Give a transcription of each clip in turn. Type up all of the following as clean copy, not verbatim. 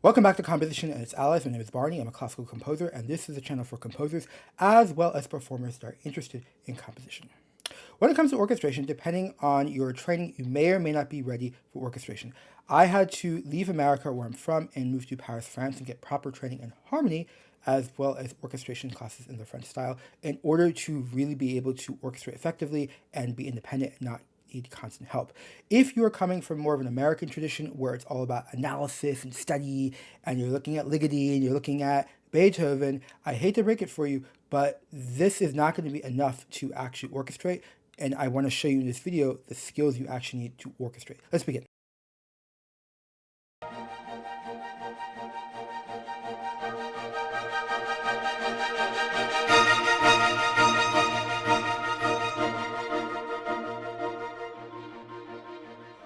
Welcome back to Composition and its Allies. My name is Barney. I'm a classical composer, and this is a channel for composers as well as performers that are interested in composition. When it comes to orchestration, depending on your training, you may or may not be ready for orchestration. I had to leave America, where I'm from, and move to Paris, France, and get proper training in harmony as well as orchestration classes in the French style in order to really be able to orchestrate effectively and be independent and not need constant help. If you're coming from more of an American tradition where it's all about analysis and study, and you're looking at Ligeti and you're looking at Beethoven, I hate to break it for you, but this is not going to be enough to actually orchestrate. And I want to show you in this video the skills you actually need to orchestrate. Let's begin.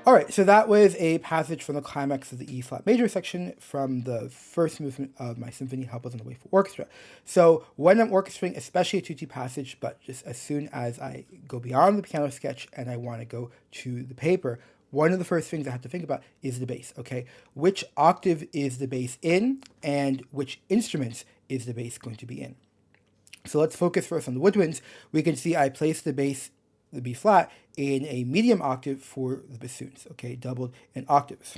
All right, so that was a passage from the climax of the E flat major section from the first movement of my symphony, Help Us on the Way for Orchestra. So when I'm orchestrating, especially a tutti passage, but just as soon as I go beyond the piano sketch and I want to go to the paper, one of the first things I have to think about is the bass, okay? Which octave is the bass in, and which instruments is the bass going to be in? So let's focus first on the woodwinds. We can see I placed the bass, the B flat, in a medium octave for the bassoons, okay, doubled in octaves.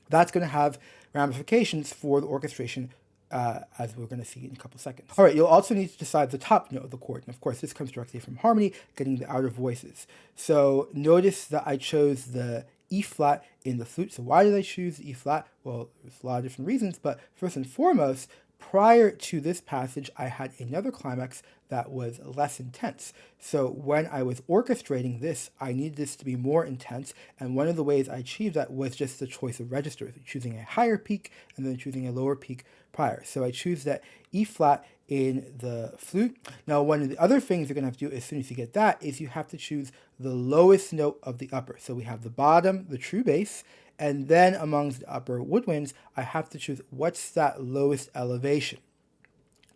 That's going to have ramifications for the orchestration, as we're going to see in a couple seconds. All right, you'll also need to decide the top note of the chord. And of course, this comes directly from harmony, getting the outer voices. So notice that I chose the E flat in the flute. So why did I choose the E flat? Well, there's a lot of different reasons, but first and foremost, prior to this passage, I had another climax that was less intense. So when I was orchestrating this, I needed this to be more intense, and one of the ways I achieved that was just the choice of registers, choosing a higher peak and then choosing a lower peak prior. So I choose that E flat in the flute. Now, one of the other things you're going to have to do as soon as you get that is you have to choose the lowest note of the upper. So we have the bottom, the true bass, and then amongst the upper woodwinds, I have to choose what's that lowest elevation.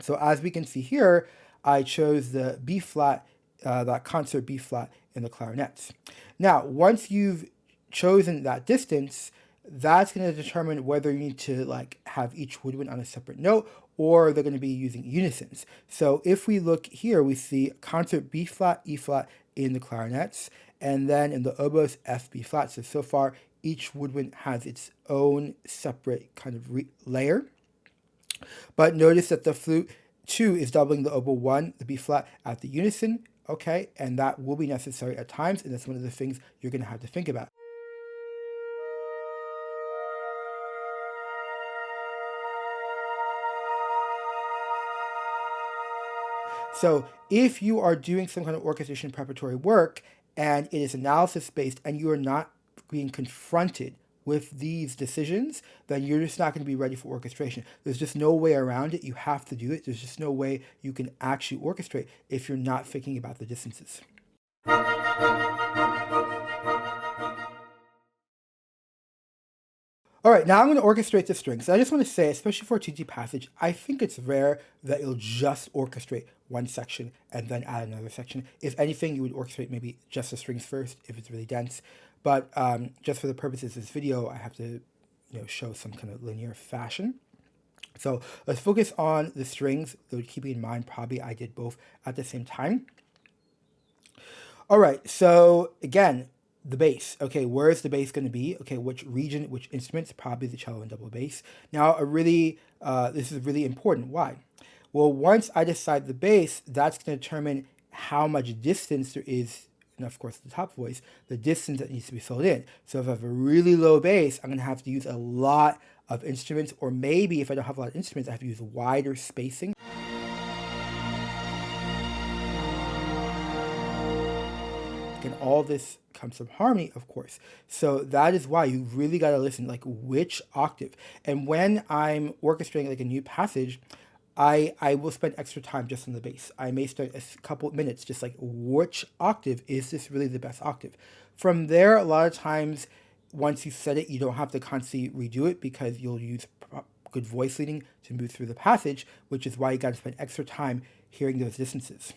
So as we can see here, I chose the B flat, that concert B flat in the clarinets. Now, once you've chosen that distance, that's going to determine whether you need to have each woodwind on a separate note, or they're going to be using unisons. So if we look here, we see concert B flat, E flat in the clarinets, and then in the oboes F, B flat. So far, each woodwind has its own separate kind of layer. But notice that the flute 2 is doubling the oboe 1, the B flat, at the unison, okay? And that will be necessary at times, and that's one of the things you're going to have to think about. So if you are doing some kind of orchestration preparatory work and it is analysis based and you are not being confronted with these decisions, then you're just not going to be ready for orchestration. There's just no way around it. You have to do it. There's just no way you can actually orchestrate if you're not thinking about the distances. All right, now I'm going to orchestrate the strings. I just want to say, especially for a tutti passage, I think it's rare that you'll just orchestrate one section and then add another section. If anything, you would orchestrate maybe just the strings first if it's really dense. But just for the purposes of this video, I have to show some kind of linear fashion. So let's focus on the strings, though keeping in mind probably I did both at the same time. All right, so again, the bass. Okay, where is the bass going to be? Okay, which region, which instruments? Probably the cello and double bass. Now, this is really important. Why? Well, once I decide the bass, that's going to determine how much distance there is, and of course the top voice, the distance that needs to be filled in. So if I have a really low bass, I'm going to have to use a lot of instruments, or maybe if I don't have a lot of instruments, I have to use wider spacing. And all this comes from harmony, of course. So that is why you really got to listen, which octave. And when I'm orchestrating a new passage, I will spend extra time just on the bass. I may spend a couple of minutes just which octave is this really the best octave? From there, a lot of times, once you set it, you don't have to constantly redo it because you'll use good voice leading to move through the passage, which is why you got to spend extra time hearing those distances.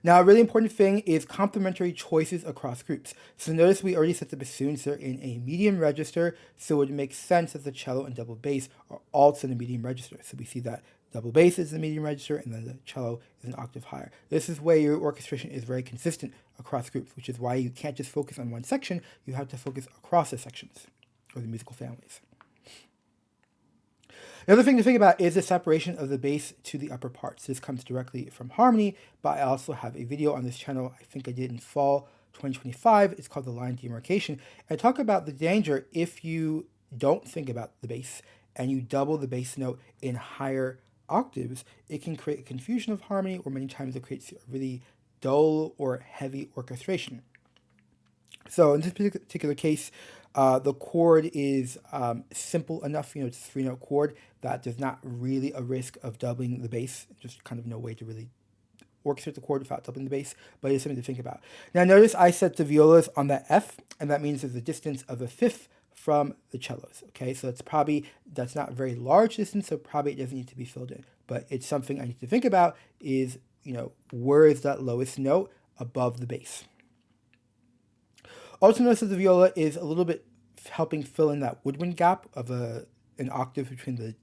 Now, a really important thing is complementary choices across groups. So notice we already set the bassoons are in a medium register, so it would make sense that the cello and double bass are also in a medium register. So we see that double bass is in the medium register, and then the cello is an octave higher. This is where your orchestration is very consistent across groups, which is why you can't just focus on one section, you have to focus across the sections, or the musical families. The other thing to think about is the separation of the bass to the upper parts. This comes directly from harmony, but I also have a video on this channel, I think I did in fall 2025. It's called The Line Demarcation. And I talk about the danger if you don't think about the bass and you double the bass note in higher octaves, it can create a confusion of harmony, or many times it creates a really dull or heavy orchestration. So in this particular case, the chord is simple enough, it's a 3-note chord that there's not really a risk of doubling the bass, just kind of no way to really orchestrate the chord without doubling the bass, but it's something to think about. Now notice I set the violas on the F, and that means there's a distance of a fifth from the cellos, okay? So that's not a very large distance, so probably it doesn't need to be filled in, but it's something I need to think about is, where is that lowest note above the bass? Also notice that the viola is a little bit helping fill in that woodwind gap of an octave between the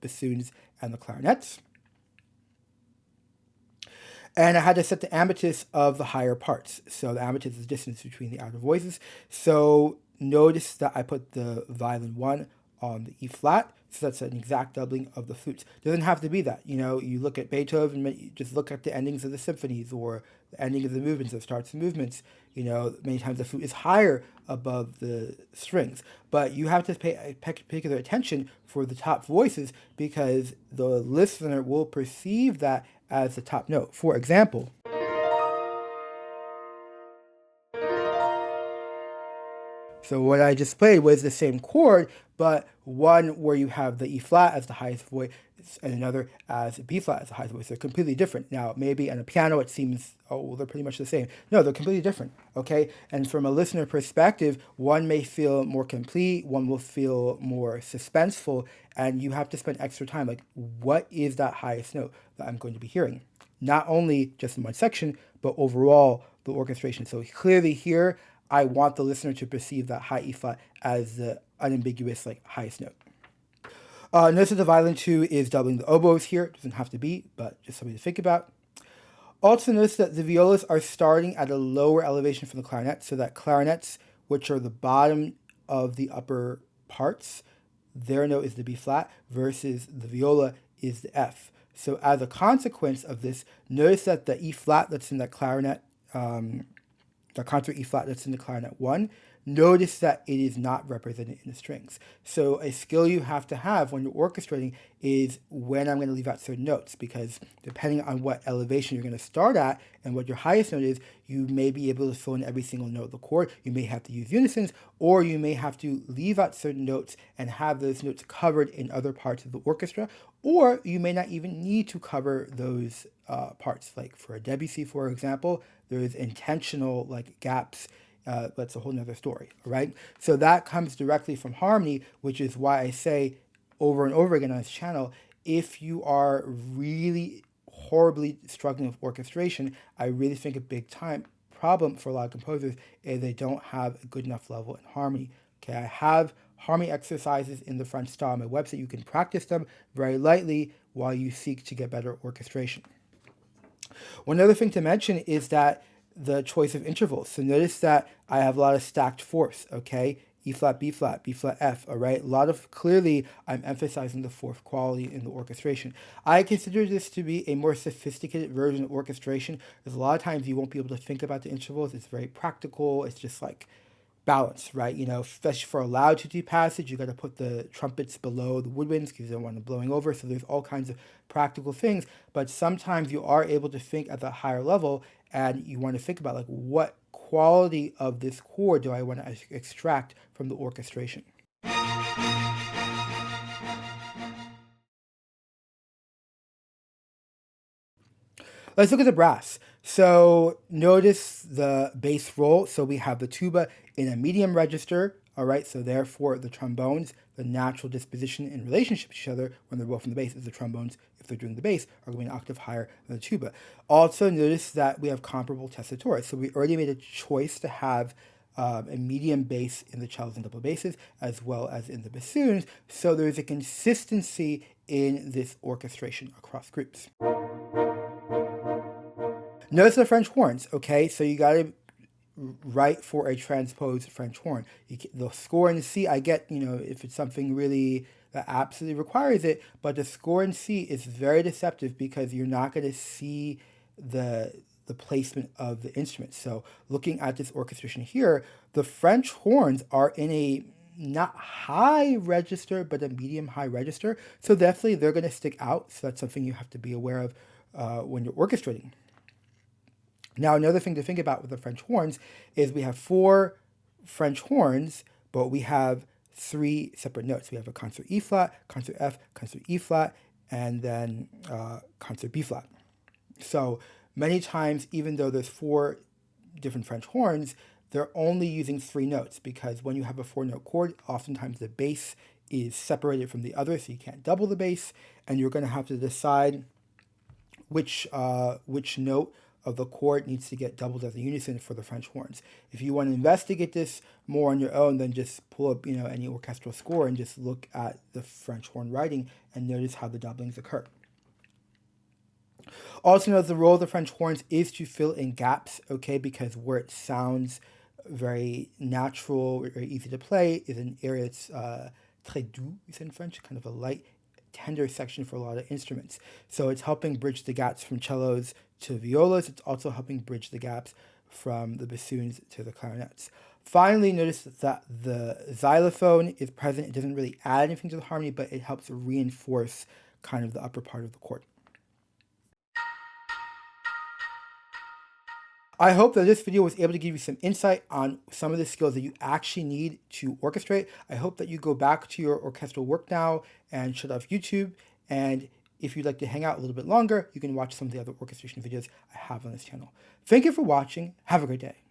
bassoons and the clarinets. And I had to set the ambitus of the higher parts. So the ambitus is the distance between the outer voices. So notice that I put the violin 1 on the E flat, so that's an exact doubling of the flutes. Doesn't have to be that. You look at Beethoven, you just look at the endings of the symphonies or the ending of the movements, the starts and movements. Many times the flute is higher above the strings, but you have to pay particular attention for the top voices because the listener will perceive that as the top note. For example, so what I just played was the same chord, but one where you have the E flat as the highest voice and another as B flat as the highest voice. They're completely different. Now, maybe on a piano it seems, they're pretty much the same. No, they're completely different, okay? And from a listener perspective, one may feel more complete, one will feel more suspenseful, and you have to spend extra time. Like, what is that highest note that I'm going to be hearing? Not only just in one section, but overall the orchestration. So clearly here, I want the listener to perceive that high E flat as the unambiguous, highest note. Notice that the violin 2 is doubling the oboes here. It doesn't have to be, but just something to think about. Also notice that the violas are starting at a lower elevation from the clarinet, so that clarinets, which are the bottom of the upper parts, their note is the B flat, versus the viola is the F. So as a consequence of this, notice that the E flat that's in that clarinet, the concert E flat that's in the clarinet 1, notice that it is not represented in the strings. So a skill you have to have when you're orchestrating is when I'm going to leave out certain notes, because depending on what elevation you're going to start at and what your highest note is, you may be able to fill in every single note of the chord. You may have to use unisons, or you may have to leave out certain notes and have those notes covered in other parts of the orchestra, or you may not even need to cover those parts. Like for a Debussy, for example, there's intentional gaps. That's a whole nother story, right? So that comes directly from harmony, which is why I say over and over again on this channel, if you are really horribly struggling with orchestration, I really think a big time problem for a lot of composers is they don't have a good enough level in harmony. Okay, I have harmony exercises in the French style on my website. You can practice them very lightly while you seek to get better orchestration. One other thing to mention is that the choice of intervals. So notice that I have a lot of stacked fourths, okay? E flat, B flat, F, all right? Clearly, I'm emphasizing the fourth quality in the orchestration. I consider this to be a more sophisticated version of orchestration, because a lot of times you won't be able to think about the intervals. It's very practical. It's just balance, right? Especially for a loud tutti passage, you got to put the trumpets below the woodwinds because you don't want them blowing over. So there's all kinds of practical things, but sometimes you are able to think at the higher level, and you want to think about what quality of this chord do I want to extract from the orchestration. Let's look at the brass. So notice the bass roll. So we have the tuba in a medium register, All right, so therefore the trombones, the natural disposition in relationship to each other when they're both in the bass is the trombones, if they're doing the bass, are going an octave higher than the tuba. Also notice that we have comparable tessitores. So we already made a choice to have a medium bass in the cellos and double basses, as well as in the bassoons. So there's a consistency in this orchestration across groups. Notice the French horns, okay? So you got to write for a transposed French horn. The score in C, I get, if it's something really that absolutely requires it, but the score in C is very deceptive because you're not going to see the placement of the instrument. So looking at this orchestration here, the French horns are in a not high register, but a medium high register. So definitely they're going to stick out. So that's something you have to be aware of when you're orchestrating. Now, another thing to think about with the French horns is we have 4 French horns, but we have 3 separate notes. We have a concert E flat, concert F, concert E flat, and then concert B flat. So many times, even though there's 4 different French horns, they're only using 3 notes because when you have a 4-note chord, oftentimes the bass is separated from the other, so you can't double the bass, and you're going to have to decide which note of the chord needs to get doubled as a unison for the French horns. If you want to investigate this more on your own, then just pull up any orchestral score and just look at the French horn writing and notice how the doublings occur. Also note the role of the French horns is to fill in gaps, okay, because where it sounds very natural, very easy to play, is an area that's très doux, is in French, kind of a light, tender section for a lot of instruments. So it's helping bridge the gaps from cellos to violas. It's also helping bridge the gaps from the bassoons to the clarinets. Finally, notice that the xylophone is present. It doesn't really add anything to the harmony, but it helps reinforce kind of the upper part of the chord. I hope that this video was able to give you some insight on some of the skills that you actually need to orchestrate. I hope that you go back to your orchestral work now and shut off YouTube. And if you'd like to hang out a little bit longer, you can watch some of the other orchestration videos I have on this channel. Thank you for watching. Have a great day.